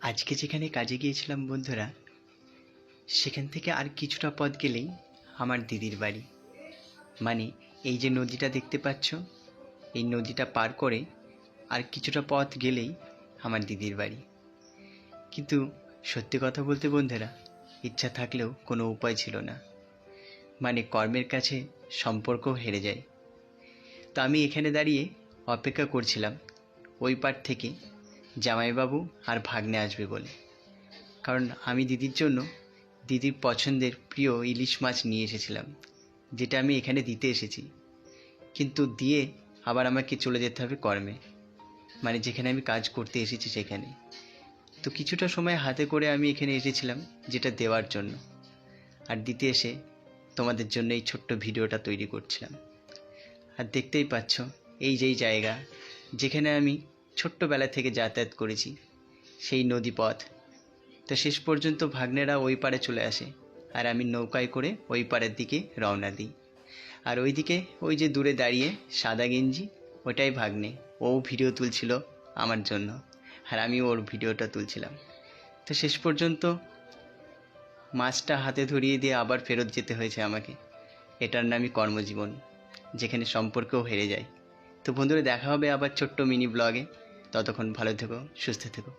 আজকে যেখানে কাজে গিয়েছিলাম বন্ধুরা, সেখান থেকে আর কিছুটা পথ গেলেই আমার দিদির বাড়ি। মানে এই যে নদীটা দেখতে পাচ্ছ, এই নদীটা পার করে আর কিছুটা পথ গেলেই আমার দিদির বাড়ি। কিন্তু সত্যি কথা বলতে বন্ধুরা, ইচ্ছা থাকলেও কোনো উপায় ছিল না। মানে কর্মের কাছে সম্পর্কও হেরে যায়। তো আমি এখানে দাঁড়িয়ে অপেক্ষা করছিলাম ওই পার থেকে জামাইবাবু আর ভাগ্নে আসবে বলে। কারণ আমি দিদির জন্য দিদির পছন্দের প্রিয় ইলিশ মাছ নিয়ে এসেছিলাম, যেটা আমি এখানে দিতে এসেছি। কিন্তু দিয়ে আবার আমাকে চলে যেতে হবে কর্মে, মানে যেখানে আমি কাজ করতে এসেছি সেখানে। তো কিছুটা সময় হাতে করে আমি এখানে এসেছিলাম যেটা দেওয়ার জন্য, আর দিতে এসে তোমাদের জন্য এই ছোট্ট ভিডিওটা তৈরি করছিলাম। আর দেখতেই পাচ্ছ এই যেই জায়গা যেখানে আমি ছোট্টবেলা থেকে যাতায়াত করেছি, সেই নদী পথ। তো শেষ পর্যন্ত ভাগ্নেরা ওই পারে চলে আসে, আর আমি নৌকায় করে ওই পারের দিকে রওনা দিই। আর ওইদিকে ওই যে দূরে দাঁড়িয়ে সাদা গেঞ্জি, ওটাই ভাগ্নে। ও ভিডিও তুলছিল আমার জন্য, আর আমি ওর ভিডিওটা তুলছিলাম। তো শেষ পর্যন্ত মাছটা হাতে ধরিয়ে দিয়ে আবার ফেরত যেতে হয়েছে আমাকে। এটার নামই কর্মজীবন, যেখানে সম্পর্কও হেরে যায়। তো বন্ধুরা, দেখা হবে আবার ছোট্ট মিনি ব্লগে। ততক্ষণ ভালো থেকো, সুস্থ থেকো।